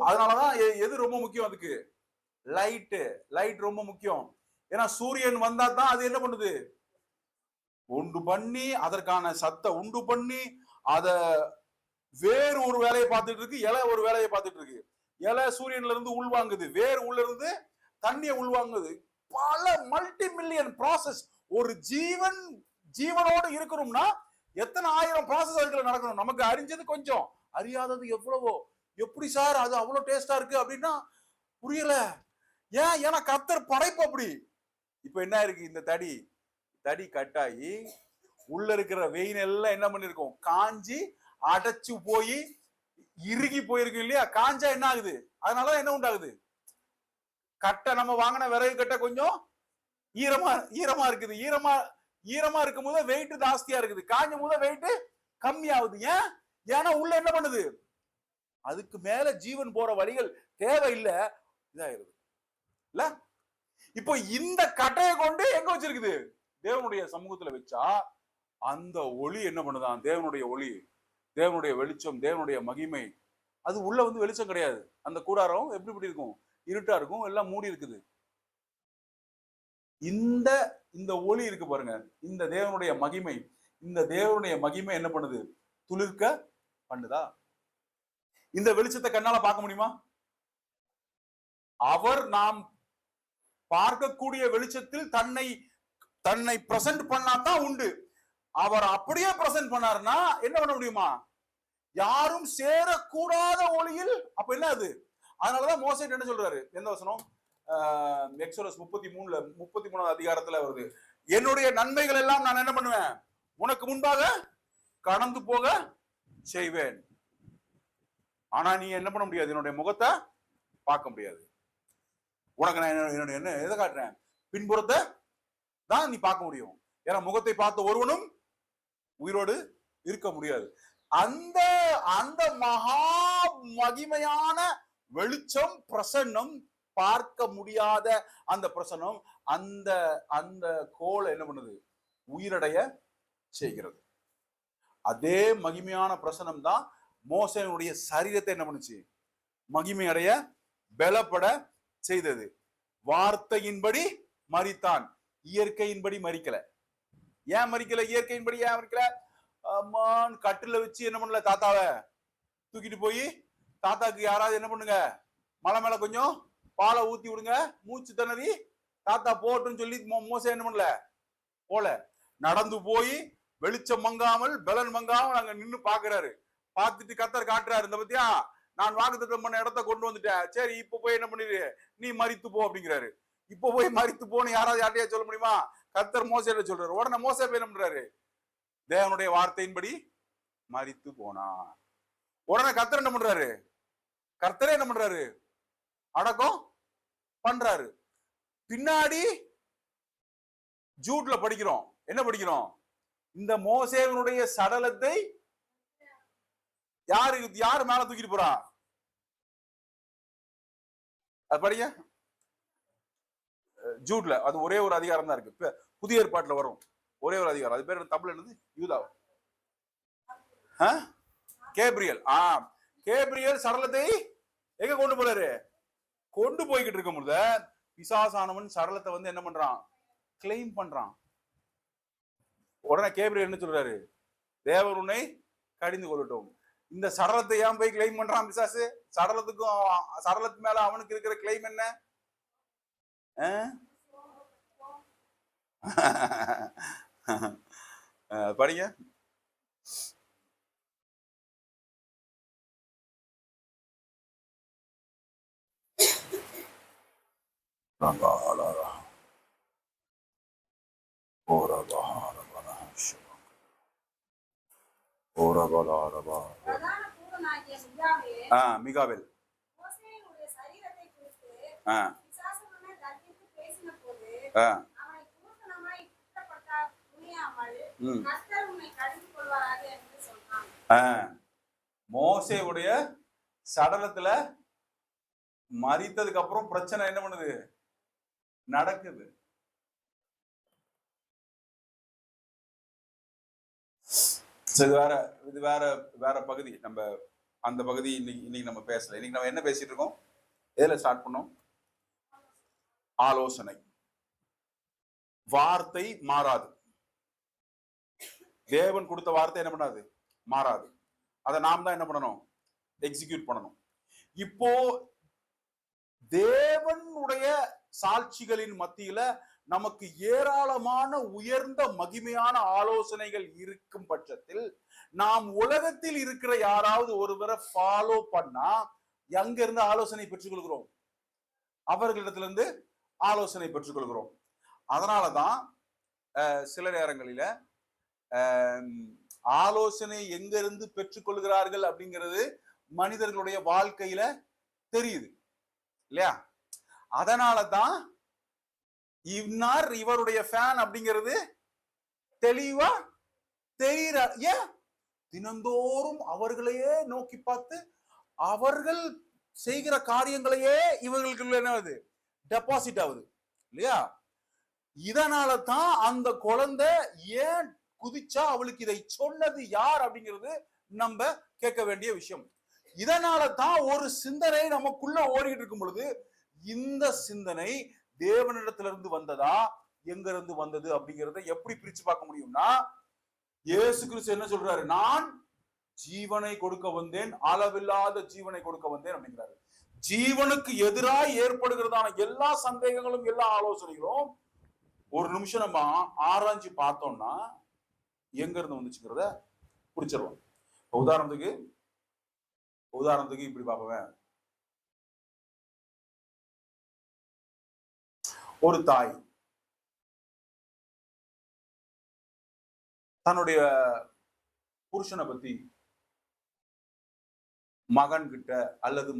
அதனாலதான் எது ரொம்ப முக்கியம்? அதுக்கு லைட் ரொம்ப முக்கியம். ஏன்னா சூரியன் வந்தா தான் அது என்ன பண்ணுது? உண்டு பண்ணி அதற்கான சத்தை உண்டு பண்ணி அத வேறு ஒரு வேலையை பார்த்துட்டு இருக்கு, இலை ஒரு வேலையை பார்த்துட்டு இருக்கு. இலை சூரியன்ல இருந்து உள்வாங்குது, வேறு உள்ள இருந்து தண்ணியை உள்வாங்குது. பல மல்டி மில்லியன் ப்ராசஸ். ஒரு ஜீவனோடு இருக்கணும்னா எத்தனை ஆயிரம் ப்ராசஸ் அதுக்குள்ள நடக்கணும். நமக்கு அறிஞ்சது கொஞ்சம், அறியாதது எவ்வளவோ. எப்படி சார் அது அவ்வளவு டேஸ்டா இருக்கு அப்படின்னா புரியல. ஏன்னா கர்த்தர் படைப்பு அப்படி. இப்ப என்ன இருக்கு? இந்த தடி கட்டாயி உள்ள இருக்கிற வெயின் எல்லாம் என்ன பண்ணிருக்கோம்? காஞ்சி அடைச்சு போய் இறுகி போயிருக்கு இல்லையா? காஞ்சா என்ன ஆகுது? அதனாலதான் என்ன உண்டாகுது? கட்டை நம்ம வாங்கின விறகு கட்டை கொஞ்சம் ஈரமா இருக்குது. ஈரமா இருக்கும் போது வெயிட் ஜாஸ்தியா இருக்குது, காஞ்சும் போது வெயிட் கம்மி ஆகுது. ஏன்னா உள்ள என்ன பண்ணுது? அதுக்கு மேல ஜீவன் போற வழிகள் தேவையில்லை, இதாயிருது இல்ல. இப்போ இந்த கட்டையை கொண்டு எங்க வச்சிருக்குது? தேவனுடைய சமூகத்துல வச்சா அந்த ஒளி என்ன பண்ணுதான்? தேவனுடைய ஒளி, தேவனுடைய வெளிச்சம், தேவனுடைய மகிமை அது உள்ள வந்து வெளிச்சம் கிடையாது. அந்த கூடாரம் எப்படி இருக்கும்? இருட்டா இருக்கும், எல்லாம் மூடி இருக்குது. இந்த ஒளி இருக்கு பாருங்க, இந்த தேவனுடைய மகிமை, இந்த தேவனுடைய மகிமை என்ன பண்ணுது? துளிர்க்க பண்ணுதா? இந்த வெளிச்சத்தை கண்ணால பார்க்க முடியுமா? அவர் நாம் பார்க்கக்கூடிய வெளிச்சத்தில் தன்னை பிரசன்ட் பண்ணாதான் உண்டு. அவர் அப்படியே பிரசன்ட் பண்ணாருன்னா என்ன பண்ண முடியுமா? யாரும் சேரக்கூடாத ஒளியில். அப்ப என்ன அது? அதனாலதான் மோசே என்ன சொல்றாரு? எந்த வசனம்? எக்ஸோடஸ் 33 அதிகாரத்துல வருது. என்னுடைய நன்மைகள் எல்லாம் நான் என்ன பண்ணுவேன்? உனக்கு முன்பாக கடந்து போக செய்வேன். ஆனா நீ என்ன பண்ண முடியாது? என்னுடைய முகத்தை பார்க்க முடியாது. உனக்கு நான் என்ன எதை காட்டுறேன்? பின்புறத்தை தான் நீ பார்க்க முடியும். ஏன்னா முகத்தை பார்த்த ஒருவனும் உயிரோடு இருக்க முடியாது. அந்த மகா மகிமையான வெளிச்சம், பிரசன்னம், பார்க்க முடியாத அந்த பிரசன்னம், அந்த கோலை என்ன பண்ணுது? உயிரடைய செய்கிறது. அதே மகிமையான பிரசன்னம் தான் மோசேனுடைய சரீரத்தை என்ன பண்ணுச்சு? மகிமை அடைய பலப்பட செய்தது. வார்த்தையின்படி மரித்தான், இயற்கையின்படி மரிக்கல. ஏன் மரிக்கல? இயற்கையின்படி ஏன் மரிக்கல? அம்மான் கட்டுல வச்சு என்ன பண்ணல? தாத்தாவை தூக்கிட்டு போய் தாத்தாக்கு யாராவது என்ன பண்ணுங்க? மலை மேல கொஞ்சம் பாலை ஊத்தி விடுங்க. மூச்சு திணறி தாத்தா போட்டுன்னு சொல்லி மோசே என்ன பண்ணல? போல நடந்து போய் வெளிச்சம் மங்காமல் பலன் மங்காமல் அங்க நின்னு பாக்குறாரு. பார்த்துட்டு கர்த்தர் காட்டுறாரு, இந்த பத்தியா நான் வாக்குத்தத்தம் பண்ண இடத்த கொண்டு வந்துட்டேன், சரி இப்ப போய் என்ன பண்ணிரு, நீ மரித்து போ அப்படிங்கிறாரு. இப்ப போய் மரித்து போன்னு யாராவது யார்ட்டையா சொல்ல முடியுமா? கர்த்தர் மோசேல சொல்றாரு. உடனே மோசே போய் என்ன பண்றாரு? தேவனுடைய வார்த்தையின்படி மரித்து போனா. உடனே கர்த்தர் என்ன பண்றாரு? கர்த்தரே என்ன பண்றாரு? அடக்கம் பண்றாரு. பின்னாடி ஜூட்ல படிக்கிறோம். என்ன படிக்கிறோம்? இந்த மோசேவினுடைய சடலத்தை யாரு மேல தூக்கிட்டு போறா? அது படிங்க. ஜூட்ல அது ஒரே ஒரு அதிகாரம் தான் இருக்கு. புதிய ஏற்பாட்டுல வரும் ஒரே ஒரு அதிகாரம். அது பேர் தமிழ் என்னது? யூதா கேப்ரியல். கேப்ரியல் சடலத்தை எங்க கொண்டு போறாரு? கொண்டு போய்கிட்டு இருக்கும் போது பிசாசானவன் சடலத்தை வந்து என்ன பண்றான்? கிளைம் பண்றான். உடனே கேப்ரியல் என்ன சொல்றாரு? தேவர் உன்னை கடிந்து கொள்ளட்டும். இந்த சடலத்தை ஏன் போய் கிளைம் பண்றான் பிசாசு? சடலத்து மேல அவனுக்கு இருக்கிற கிளைம் என்ன? படிங்க. மிகாவேல் மோசேவுடைய சடலத்துல மரித்ததுக்கு அப்புறம் பிரச்சனை என்ன பண்ணுது? நடக்குது. இது வேற பகுதி. நம்ம அந்த பகுதி இன்னைக்கு நம்ம பேசல. இன்னைக்கு நம்ம என்ன பேசிட்டு இருக்கோம்? எதுல ஸ்டார்ட் பண்ணோம்? ஆலோசனை. வார்த்தை மாறாது. தேவன் கொடுத்த வார்த்தை என்ன பண்ணாது? மாறாது. அதை நாம் தான் என்ன பண்ணணும்? எக்ஸிக்யூட் பண்ணணும். இப்போ தேவனுடைய சாட்சிகளின் மத்தியில நமக்கு ஏராளமான உயர்ந்த மகிமையான ஆலோசனைகள் இருக்கும் பட்சத்தில் நாம் உலகத்தில் இருக்கிற யாராவது ஒருவரை ஃபாலோ பண்ணா எங்க இருந்து ஆலோசனை பெற்றுக் கொள்கிறோம்? அவர்களிடத்திலிருந்து ஆலோசனை பெற்றுக் கொள்கிறோம். அதனாலதான் சில நேரங்களில ஆலோசனை எங்க இருந்து பெற்றுக்கொள்கிறார்கள் அப்படிங்கிறது மனிதர்களுடைய வாழ்க்கையில தெரியுது இல்லையா? அதனாலதான் இன்னார் இவருடைய ஃபேன் அப்படிங்கிறது தெளிவா தெரிகிறார். ஏன்? தினந்தோறும் அவர்களையே நோக்கி பார்த்து அவர்கள் செய்கிற காரியங்களையே இவர்களுக்கு என்ன ஆகுது? டெபாசிட் ஆகுது இல்லையா? இதனால தான் அந்த குழந்தை ஏன் குதிச்சா, அவளுக்கு இதை சொன்னது யார் அப்படிங்கிறது நம்ம கேட்க வேண்டிய விஷயம். இதனால தான் ஒரு சிந்தனை நமக்குள்ள ஓடிட்டு இருக்கும் பொழுது இந்த சிந்தனை தேவனிடத்திலிருந்து வந்ததா எங்க இருந்து வந்தது அப்படிங்கறத எப்படி பிரிச்சு பார்க்க முடியும்னா, இயேசு கிறிஸ்து என்ன சொல்றாரு? நான் ஜீவனை கொடுக்க வந்தேன், அளவில்லாத ஜீவனை கொடுக்க வந்தேன் அப்படிங்கிறாரு. ஜீவனுக்கு எதிராக ஏற்படுகிறதான எல்லா சந்தேகங்களும் எல்லா ஆலோசனைகளும் ஒரு நிமிஷம் நம்ம ஆராய்ச்சி பார்த்தோம்னா எங்க இருந்து வந்துச்சுங்கிறத புடிச்சிடலாம். உதாரணத்துக்கு இப்படி பார்ப்பேன். ஒரு தாய் தன்னுடைய புருஷனை பத்தி மகன் கிட்ட அல்லது